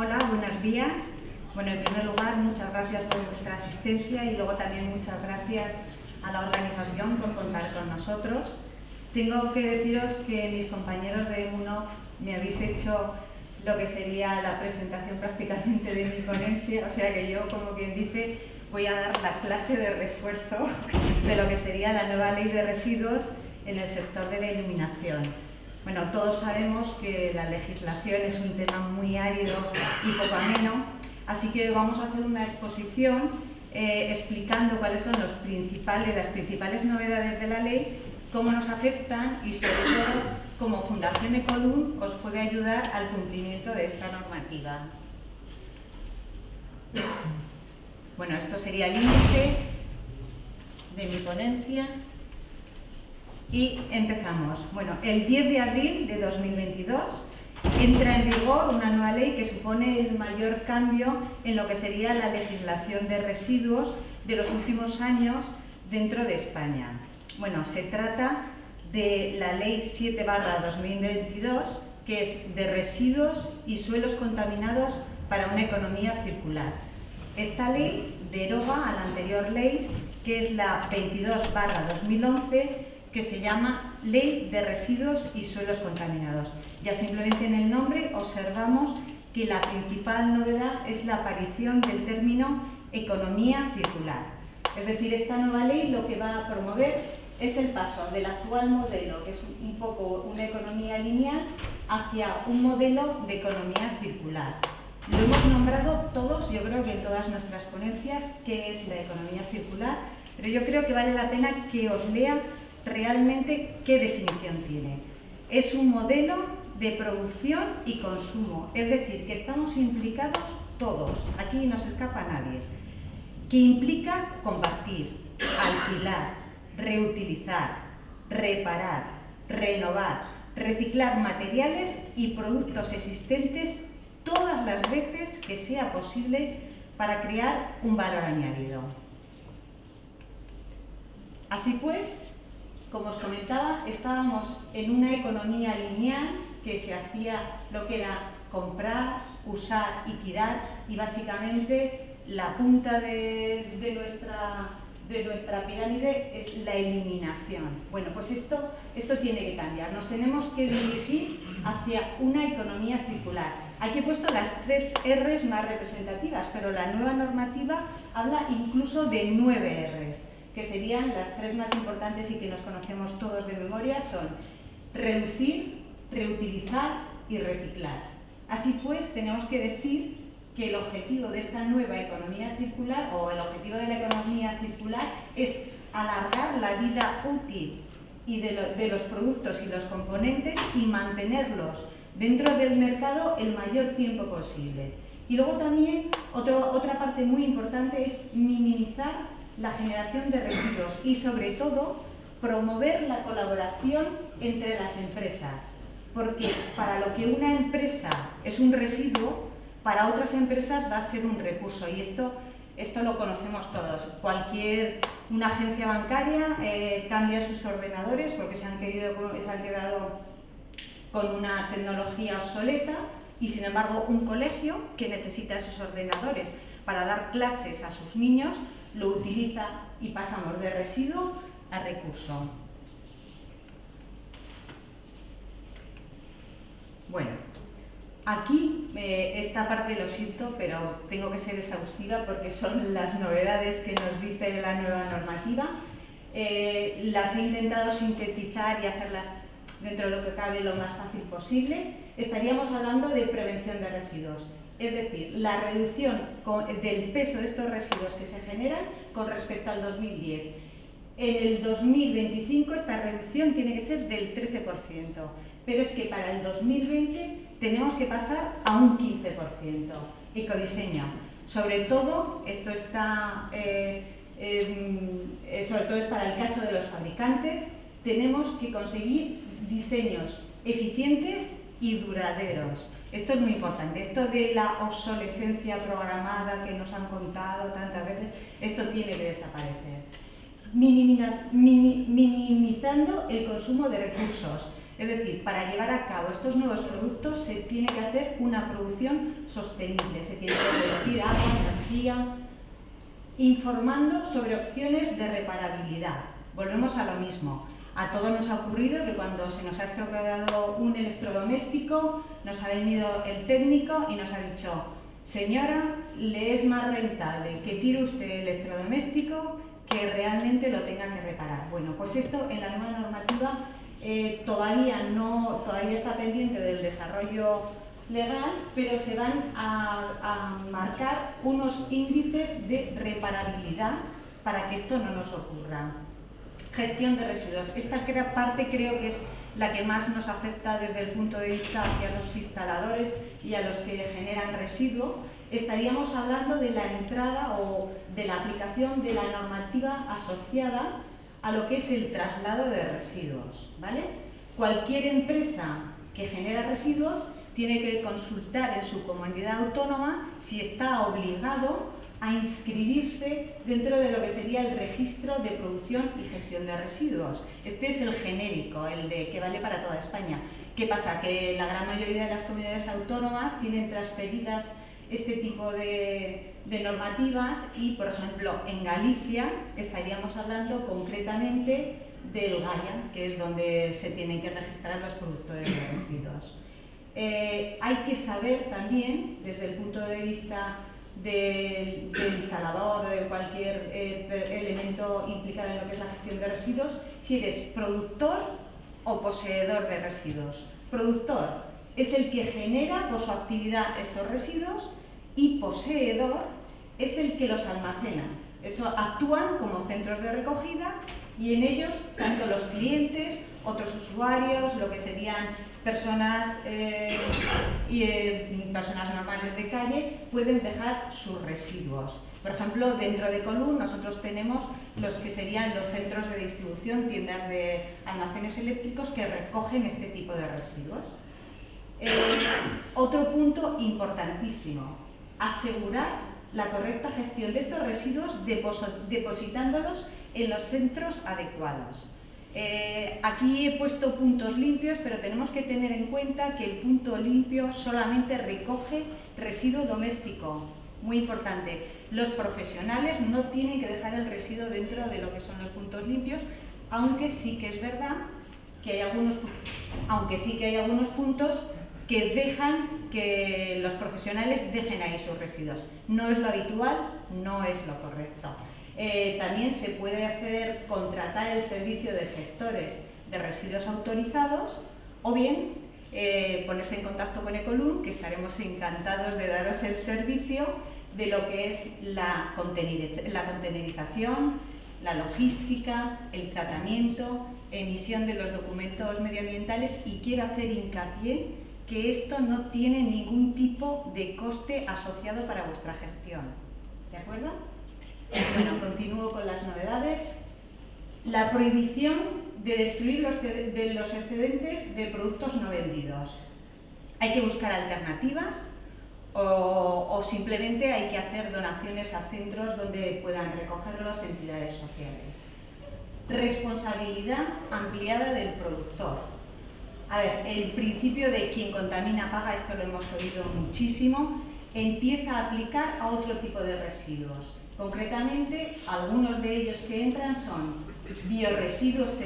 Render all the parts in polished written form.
Hola, buenos días. Bueno, en primer lugar, muchas gracias por vuestra asistencia y luego también muchas gracias a la organización por contar con nosotros. Tengo que deciros que mis compañeros de UNOF me habéis hecho lo que sería la presentación prácticamente de mi ponencia, o sea que yo, como quien dice, voy a dar la clase de refuerzo de lo que sería la nueva ley de residuos en el sector de la iluminación. Bueno, todos sabemos que la legislación es un tema muy árido y poco ameno, así que vamos a hacer una exposición explicando cuáles son las principales novedades de la ley, cómo nos afectan y sobre todo cómo Fundación Ecolum os puede ayudar al cumplimiento de esta normativa. Bueno, esto sería el índice de mi ponencia. Y empezamos. Bueno, el 10 de abril de 2022 entra en vigor una nueva ley que supone el mayor cambio en lo que sería la legislación de residuos de los últimos años dentro de España. Bueno, se trata de la Ley 7/2022, que es de residuos y suelos contaminados para una economía circular. Esta ley deroga a la anterior ley, que es la 22/2011, que se llama Ley de Residuos y Suelos Contaminados. Ya simplemente en el nombre observamos que la principal novedad es la aparición del término economía circular. Es decir, esta nueva ley lo que va a promover es el paso del actual modelo, que es un poco una economía lineal, hacia un modelo de economía circular. Lo hemos nombrado todos, yo creo que en todas nuestras ponencias, qué es la economía circular, pero yo creo que vale la pena que os lea realmente qué definición tiene. Es un modelo de producción y consumo, es decir, que estamos implicados todos, aquí no se escapa nadie, que implica compartir, alquilar, reutilizar, reparar, renovar, reciclar materiales y productos existentes todas las veces que sea posible para crear un valor añadido. Así pues, como os comentaba, estábamos en una economía lineal que se hacía lo que era comprar, usar y tirar, y básicamente la punta de nuestra pirámide es la eliminación. Bueno, pues esto tiene que cambiar. Nos tenemos que dirigir hacia una economía circular. Aquí he puesto las 3 R's más representativas, pero la nueva normativa habla incluso de 9 R's. Que serían las 3 más importantes y que nos conocemos todos de memoria, son reducir, reutilizar y reciclar. Así pues, tenemos que decir que el objetivo de esta nueva economía circular, o el objetivo de la economía circular, es alargar la vida útil y de los productos y los componentes y mantenerlos dentro del mercado el mayor tiempo posible. Y luego también, otra parte muy importante es minimizar la generación de residuos y, sobre todo, promover la colaboración entre las empresas, porque para lo que una empresa es un residuo, para otras empresas va a ser un recurso, y esto lo conocemos todos. Una agencia bancaria cambia sus ordenadores porque se han quedado con una tecnología obsoleta, y sin embargo un colegio que necesita esos ordenadores para dar clases a sus niños lo utiliza y pasamos de residuo a recurso. Bueno, aquí esta parte lo siento, pero tengo que ser exhaustiva porque son las novedades que nos dice la nueva normativa. Las he intentado sintetizar y hacerlas dentro de lo que cabe lo más fácil posible. Estaríamos hablando de prevención de residuos. Es decir, la reducción del peso de estos residuos que se generan con respecto al 2010. En el 2025 esta reducción tiene que ser del 13%, pero es que para el 2020 tenemos que pasar a un 15%. Ecodiseño. Sobre todo, esto es para el caso de los fabricantes, tenemos que conseguir diseños eficientes y duraderos. Esto es muy importante, esto de la obsolescencia programada que nos han contado tantas veces, esto tiene que desaparecer. Minimizando el consumo de recursos, Es decir, para llevar a cabo estos nuevos productos se tiene que hacer una producción sostenible, se tiene que reducir agua, energía, informando sobre opciones de reparabilidad. Volvemos a lo mismo. A todos nos ha ocurrido que cuando se nos ha estropeado un electrodoméstico, nos ha venido el técnico y nos ha dicho: señora, le es más rentable que tire usted el electrodoméstico que realmente lo tenga que reparar. Bueno, pues esto en la nueva normativa todavía está pendiente del desarrollo legal, pero se van a marcar unos índices de reparabilidad para que esto no nos ocurra. Gestión de residuos. Esta parte creo que es la que más nos afecta desde el punto de vista hacia los instaladores y a los que generan residuo. Estaríamos hablando de la entrada o de la aplicación de la normativa asociada a lo que es el traslado de residuos, ¿vale? Cualquier empresa que genera residuos tiene que consultar en su comunidad autónoma si está obligado a inscribirse dentro de lo que sería el registro de producción y gestión de residuos. Este es el genérico, el que vale para toda España. ¿Qué pasa? Que la gran mayoría de las comunidades autónomas tienen transferidas este tipo de normativas y, por ejemplo, en Galicia estaríamos hablando concretamente del Gaia, que es donde se tienen que registrar los productores de residuos. Hay que saber también, desde el punto de vista del instalador o de cualquier elemento implicado en lo que es la gestión de residuos, si eres productor o poseedor de residuos. Productor es el que genera por su actividad estos residuos y poseedor es el que los almacena. Eso actúan como centros de recogida y en ellos tanto los clientes, otros usuarios, lo que serían personas personas normales de calle, pueden dejar sus residuos. Por ejemplo, dentro de Colún nosotros tenemos los que serían los centros de distribución, tiendas de almacenes eléctricos que recogen este tipo de residuos. Otro punto importantísimo, asegurar la correcta gestión de estos residuos depositándolos en los centros adecuados. Aquí he puesto puntos limpios, pero tenemos que tener en cuenta que el punto limpio solamente recoge residuo doméstico. Muy importante, los profesionales no tienen que dejar el residuo dentro de lo que son los puntos limpios, aunque sí que es verdad que hay algunos puntos que dejan que los profesionales dejen ahí sus residuos. No es lo habitual, no es lo correcto. También se puede contratar el servicio de gestores de residuos autorizados o bien ponerse en contacto con Ecolum, que estaremos encantados de daros el servicio de lo que es la contenerización, la logística, el tratamiento, emisión de los documentos medioambientales, y quiero hacer hincapié que esto no tiene ningún tipo de coste asociado para vuestra gestión. ¿De acuerdo? Bueno, continúo con las novedades. La prohibición de destruir los excedentes de productos no vendidos. Hay que buscar alternativas o simplemente hay que hacer donaciones a centros donde puedan recogerlos entidades sociales. Responsabilidad ampliada del productor. A ver, el principio de quien contamina paga, esto lo hemos oído muchísimo, empieza a aplicar a otro tipo de residuos. Concretamente, algunos de ellos que entran son biorresiduos,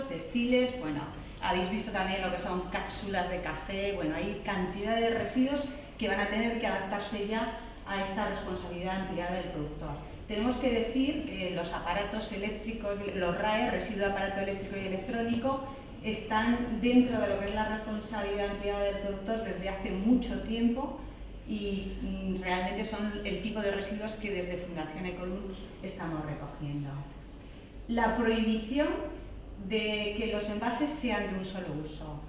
textiles, bueno, habéis visto también lo que son cápsulas de café, bueno, hay cantidad de residuos que van a tener que adaptarse ya a esta responsabilidad ampliada del productor. Tenemos que decir que los aparatos eléctricos, los RAE, residuo de aparato eléctrico y electrónico, están dentro de lo que es la responsabilidad ampliada del productor desde hace mucho tiempo y realmente son el tipo de residuos que desde Fundación Ecolum estamos recogiendo. La prohibición de que los envases sean de un solo uso.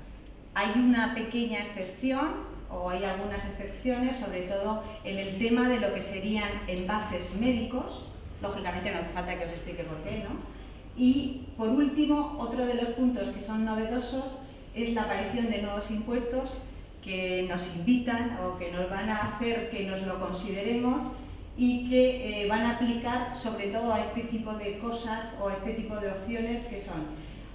Hay una pequeña excepción, o hay algunas excepciones, sobre todo en el tema de lo que serían envases médicos. Lógicamente no hace falta que os explique por qué, ¿no? Y por último, otro de los puntos que son novedosos es la aparición de nuevos impuestos que nos invitan o que nos van a hacer que nos lo consideremos y que van a aplicar sobre todo a este tipo de cosas o a este tipo de opciones, que son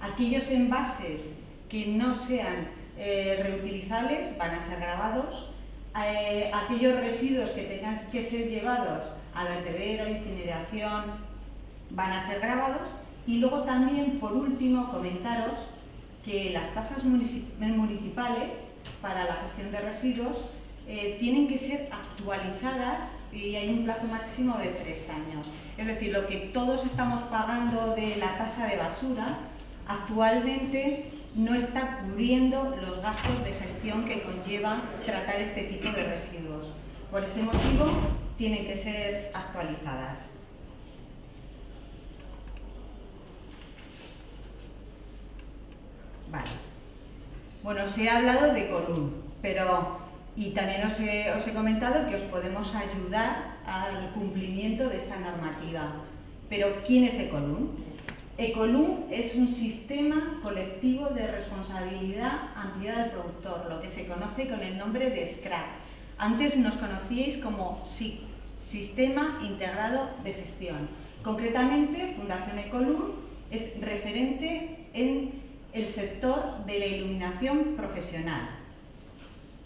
aquellos envases que no sean reutilizables van a ser gravados. Aquellos residuos que tengan que ser llevados a vertedero, incineración, van a ser gravados. Y luego también, por último, comentaros que las tasas municipales para la gestión de residuos tienen que ser actualizadas y hay un plazo máximo de 3 años. Es decir, lo que todos estamos pagando de la tasa de basura actualmente no está cubriendo los gastos de gestión que conlleva tratar este tipo de residuos. Por ese motivo, tienen que ser actualizadas. Vale. Bueno, os he hablado de Ecolum, y también os he comentado que os podemos ayudar al cumplimiento de esta normativa. Pero, ¿quién es Ecolum? Ecolum es un sistema colectivo de responsabilidad ampliada del productor, lo que se conoce con el nombre de SCRAP. Antes nos conocíais como SIG, Sistema Integrado de Gestión. Concretamente, Fundación Ecolum es referente en el sector de la iluminación profesional.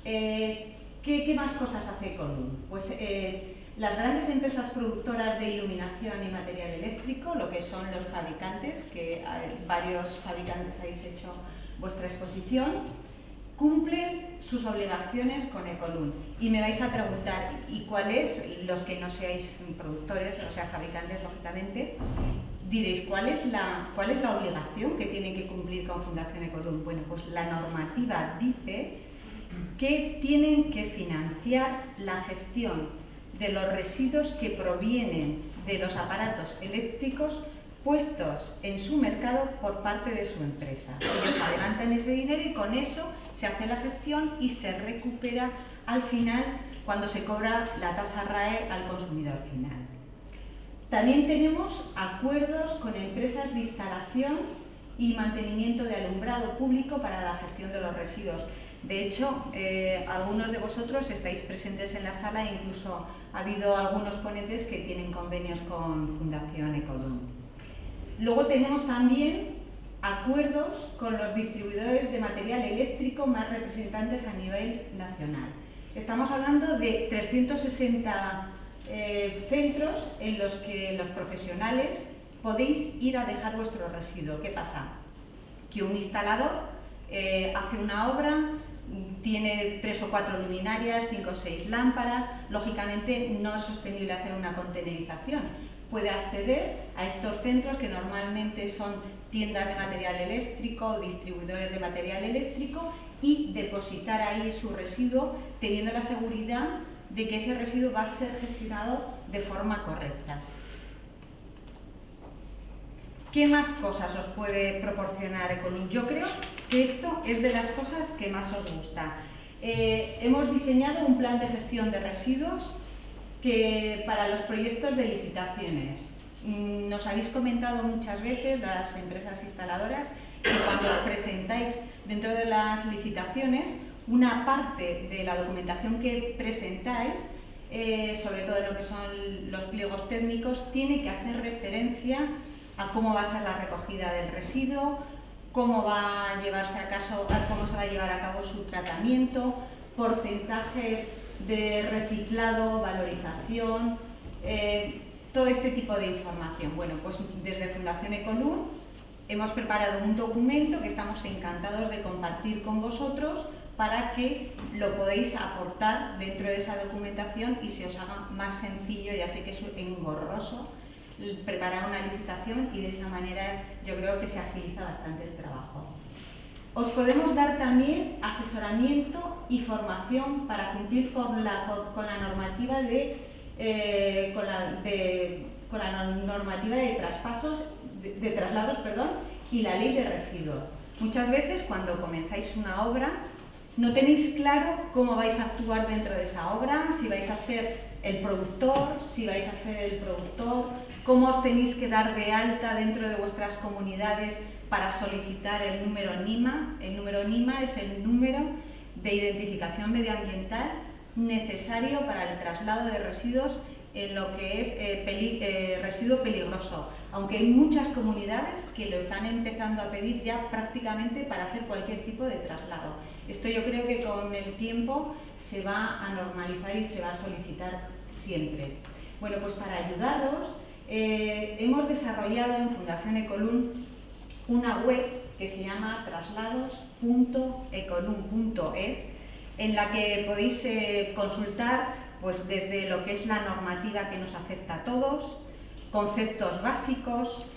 ¿Qué más cosas hace Ecolum? Pues las grandes empresas productoras de iluminación y material eléctrico, lo que son los fabricantes, que varios fabricantes habéis hecho vuestra exposición, cumplen sus obligaciones con Ecolum. Y me vais a preguntar, ¿y cuáles? Los que no seáis productores, o sea, fabricantes, lógicamente, diréis, ¿cuál es la obligación que tienen que cumplir con Fundación Ecolum? Bueno, pues la normativa dice que tienen que financiar la gestión de los residuos que provienen de los aparatos eléctricos puestos en su mercado por parte de su empresa. Ellos adelantan ese dinero y con eso se hace la gestión y se recupera al final cuando se cobra la tasa RAE al consumidor final. También tenemos acuerdos con empresas de instalación y mantenimiento de alumbrado público para la gestión de los residuos. De hecho, algunos de vosotros estáis presentes en la sala e incluso ha habido algunos ponentes que tienen convenios con Fundación Ecolum. Luego tenemos también acuerdos con los distribuidores de material eléctrico más representantes a nivel nacional. Estamos hablando de 360 centros en los que los profesionales podéis ir a dejar vuestro residuo. ¿Qué pasa? Que un instalador hace una obra, tiene 3 o 4 luminarias, 5 o 6 lámparas, lógicamente no es sostenible hacer una contenerización. Puede acceder a estos centros que normalmente son tiendas de material eléctrico, distribuidores de material eléctrico y depositar ahí su residuo teniendo la seguridad de que ese residuo va a ser gestionado de forma correcta. ¿Qué más cosas os puede proporcionar Ecolum? Yo creo que esto es de las cosas que más os gusta. Hemos diseñado un plan de gestión de residuos para los proyectos de licitaciones. Nos habéis comentado muchas veces, las empresas instaladoras, que cuando os presentáis dentro de las licitaciones, una parte de la documentación que presentáis, sobre todo en lo que son los pliegos técnicos, tiene que hacer referencia a cómo va a ser la recogida del residuo, cómo va a llevarse cómo se va a llevar a cabo su tratamiento, porcentajes de reciclado, valorización, todo este tipo de información. Bueno, pues desde Fundación Ecolum hemos preparado un documento que estamos encantados de compartir con vosotros para que lo podáis aportar dentro de esa documentación y se os haga más sencillo. Ya sé que es engorroso preparar una licitación y de esa manera yo creo que se agiliza bastante el trabajo. Os podemos dar también asesoramiento y formación para cumplir con la normativa de traslados, y la ley de residuos. Muchas veces cuando comenzáis una obra no tenéis claro cómo vais a actuar dentro de esa obra, si vais a ser el productor, cómo os tenéis que dar de alta dentro de vuestras comunidades para solicitar el número NIMA. El número NIMA es el número de identificación medioambiental necesario para el traslado de residuos en lo que es residuo peligroso, aunque hay muchas comunidades que lo están empezando a pedir ya prácticamente para hacer cualquier tipo de traslado. Esto yo creo que con el tiempo se va a normalizar y se va a solicitar siempre. Bueno, pues para ayudaros, hemos desarrollado en Fundación Ecolum una web que se llama traslados.ecolum.es, en la que podéis consultar pues desde lo que es la normativa que nos afecta a todos, conceptos básicos,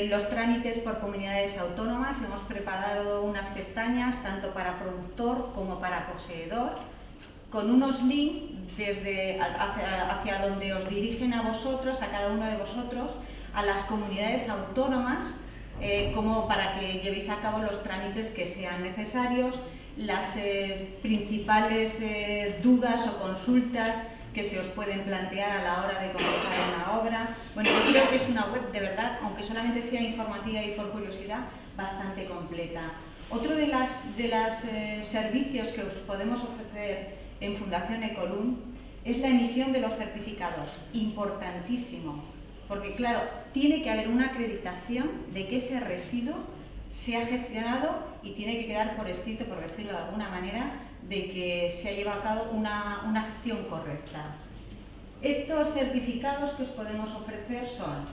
los trámites por comunidades autónomas. Hemos preparado unas pestañas tanto para productor como para poseedor, con unos links hacia donde os dirigen a vosotros, a cada uno de vosotros, a las comunidades autónomas, como para que llevéis a cabo los trámites que sean necesarios, las principales dudas o consultas que se os pueden plantear a la hora de comenzar una obra. Bueno, yo creo que es una web de verdad, aunque solamente sea informativa y por curiosidad, bastante completa. Otro de los servicios que os podemos ofrecer en Fundación Ecolum es la emisión de los certificados, importantísimo, porque claro, tiene que haber una acreditación de que ese residuo se ha gestionado y tiene que quedar por escrito, por decirlo de alguna manera, de que se ha llevado a cabo una gestión correcta. Estos certificados que os podemos ofrecer son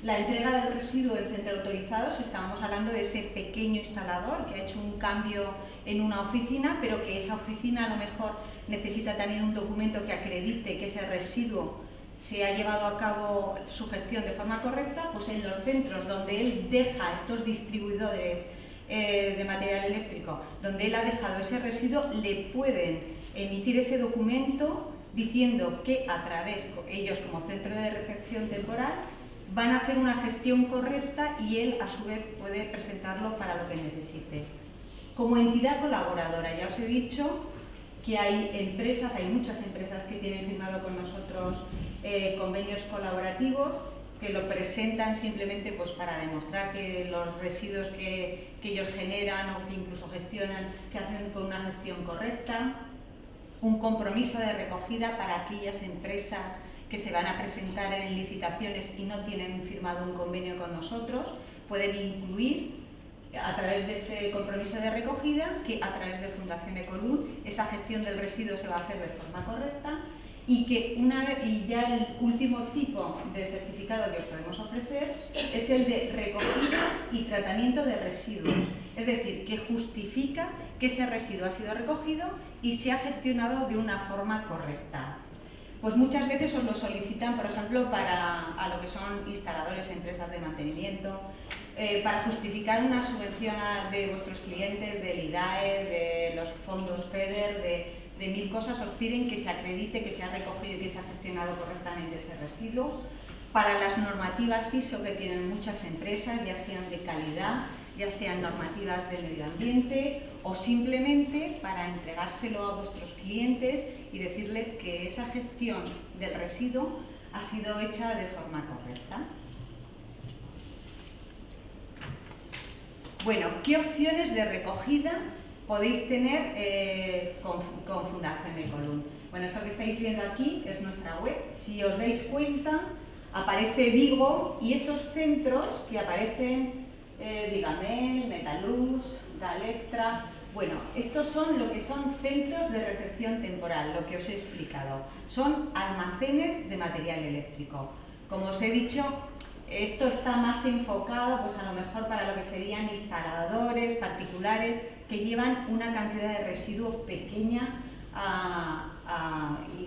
la entrega del residuo en centro autorizado. Estábamos hablando de ese pequeño instalador que ha hecho un cambio en una oficina, pero que esa oficina a lo mejor necesita también un documento que acredite que ese residuo se ha llevado a cabo su gestión de forma correcta. Pues en los centros donde él deja estos distribuidores de material eléctrico, donde él ha dejado ese residuo, le pueden emitir ese documento diciendo que a través, ellos como centro de recepción temporal, van a hacer una gestión correcta y él a su vez puede presentarlo para lo que necesite. Como entidad colaboradora, ya os he dicho que hay muchas empresas que tienen firmado con nosotros convenios colaborativos, que lo presentan simplemente pues para demostrar que los residuos que ellos generan o que incluso gestionan se hacen con una gestión correcta. Un compromiso de recogida para aquellas empresas que se van a presentar en licitaciones y no tienen firmado un convenio con nosotros, pueden incluir a través de este compromiso de recogida que a través de Fundación Ecolum esa gestión del residuo se va a hacer de forma correcta. Y ya el último tipo de certificado que os podemos ofrecer es el de recogida y tratamiento de residuos, es decir, que justifica que ese residuo ha sido recogido y se ha gestionado de una forma correcta. Pues muchas veces os lo solicitan, por ejemplo, a lo que son instaladores, empresas de mantenimiento, para justificar una subvención de vuestros clientes, del IDAE, de los fondos FEDER, de mil cosas. Os piden que se acredite que se ha recogido y que se ha gestionado correctamente ese residuo. Para las normativas ISO que tienen muchas empresas, ya sean de calidad, ya sean normativas de medio ambiente o simplemente para entregárselo a vuestros clientes y decirles que esa gestión del residuo ha sido hecha de forma correcta. Bueno, ¿qué opciones de recogida podéis tener con Fundación Ecolum? Bueno, esto que estáis viendo aquí es nuestra web. Si os dais cuenta, aparece Vigo y esos centros que aparecen, Digamel, Metaluz, Dalectra. Bueno, estos son lo que son centros de recepción temporal, lo que os he explicado. Son almacenes de material eléctrico. Como os he dicho, esto está más enfocado pues a lo mejor para lo que serían instaladores particulares que llevan una cantidad de residuos pequeña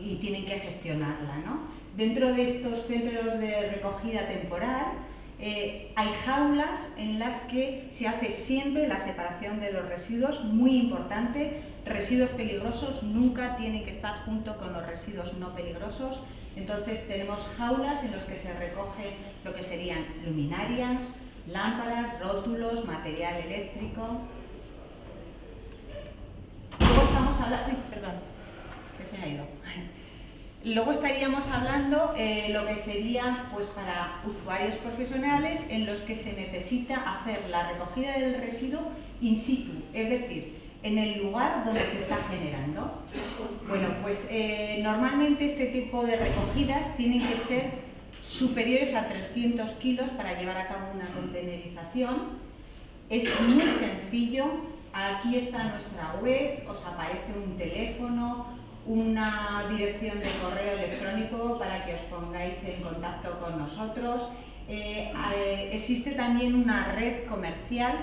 y tienen que gestionarla, ¿no? Dentro de estos centros de recogida temporal hay jaulas en las que se hace siempre la separación de los residuos, muy importante. Residuos peligrosos nunca tienen que estar junto con los residuos no peligrosos. Entonces tenemos jaulas en las que se recoge lo que serían luminarias, lámparas, rótulos, material eléctrico. Luego estamos hablando... Ay, perdón, que se me ha ido. Luego estaríamos hablando lo que sería pues para usuarios profesionales en los que se necesita hacer la recogida del residuo in situ, es decir, en el lugar donde se está generando. Bueno, pues normalmente este tipo de recogidas tienen que ser superiores a 300 kilos para llevar a cabo una contenerización. Es muy sencillo, aquí está nuestra web, os aparece un teléfono, una dirección de correo electrónico para que os pongáis en contacto con nosotros. Existe también una red comercial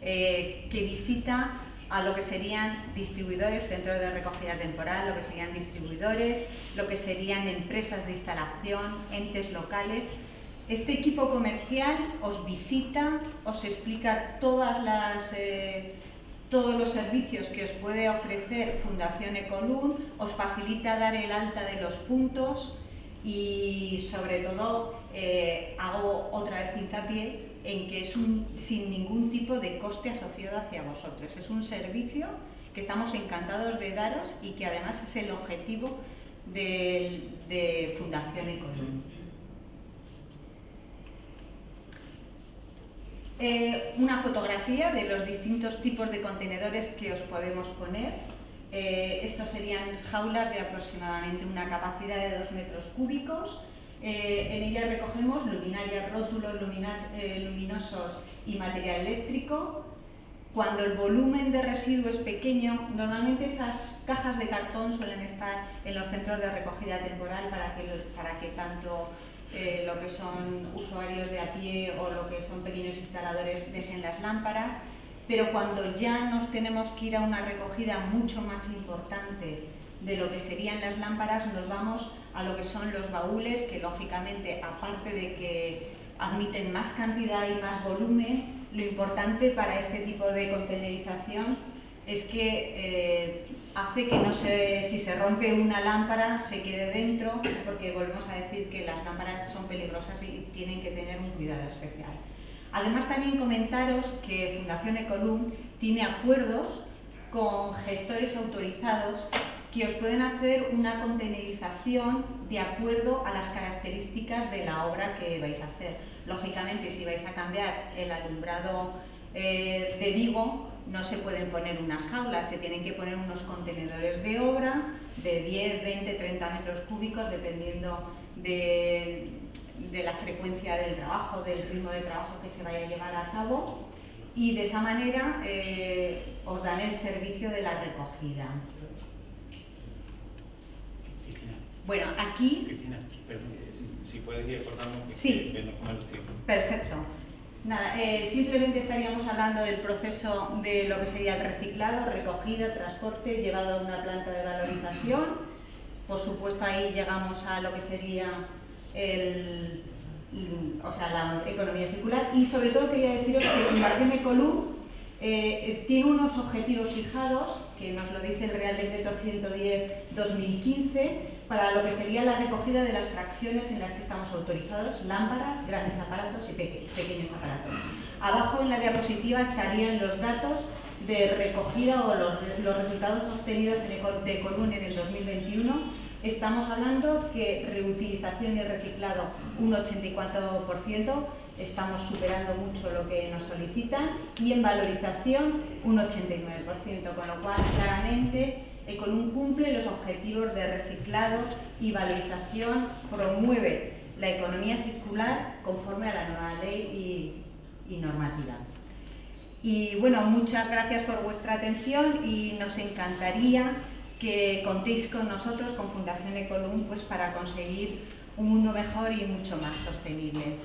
que visita a lo que serían distribuidores, centros de recogida temporal, lo que serían distribuidores, lo que serían empresas de instalación, entes locales. Este equipo comercial os visita, os explica todos los servicios que os puede ofrecer Fundación Ecolum, os facilita dar el alta de los puntos y sobre todo hago otra vez hincapié en que es sin ningún tipo de coste asociado hacia vosotros. Es un servicio que estamos encantados de daros y que además es el objetivo de Fundación Ecolum. Una fotografía de los distintos tipos de contenedores que os podemos poner. Estos serían jaulas de aproximadamente una capacidad de 2 metros cúbicos. En ellas recogemos luminarias, rótulos luminosos y material eléctrico. Cuando el volumen de residuo es pequeño, normalmente esas cajas de cartón suelen estar en los centros de recogida temporal para que tanto lo que son usuarios de a pie o lo que son pequeños instaladores dejen las lámparas, pero cuando ya nos tenemos que ir a una recogida mucho más importante de lo que serían las lámparas, nos vamos a lo que son los baúles, que lógicamente, aparte de que admiten más cantidad y más volumen, lo importante para este tipo de contenerización es que hace que si se rompe una lámpara se quede dentro, porque volvemos a decir que las lámparas son peligrosas y tienen que tener un cuidado especial. Además, también comentaros que Fundación Ecolum tiene acuerdos con gestores autorizados que os pueden hacer una contenerización de acuerdo a las características de la obra que vais a hacer. Lógicamente, si vais a cambiar el alumbrado de Vigo, no se pueden poner unas jaulas, se tienen que poner unos contenedores de obra de 10, 20, 30 metros cúbicos, dependiendo de la frecuencia del trabajo, del ritmo de trabajo que se vaya a llevar a cabo, y de esa manera os dan el servicio de la recogida. Cristina. Bueno, aquí... Cristina, perdón, si puedes ir cortando, sí, que nos come los tiempos. Perfecto. Nada, simplemente estaríamos hablando del proceso de lo que sería el reciclado, recogida, transporte, llevado a una planta de valorización. Por supuesto, ahí llegamos a lo que sería la economía circular. Y sobre todo quería deciros que Fundación Ecolum tiene unos objetivos fijados, que nos lo dice el Real Decreto 110/2015, para lo que sería la recogida de las fracciones en las que estamos autorizados: lámparas, grandes aparatos y pequeños aparatos. Abajo en la diapositiva estarían los datos de recogida o los resultados obtenidos de Ecolum en el 2021. Estamos hablando que reutilización y reciclado un 84%, estamos superando mucho lo que nos solicitan, y en valorización un 89%, con lo cual claramente Ecolum cumple los objetivos de reciclado y valorización, promueve la economía circular conforme a la nueva ley y normativa. Y bueno, muchas gracias por vuestra atención y nos encantaría que contéis con nosotros, con Fundación Ecolum, pues para conseguir un mundo mejor y mucho más sostenible.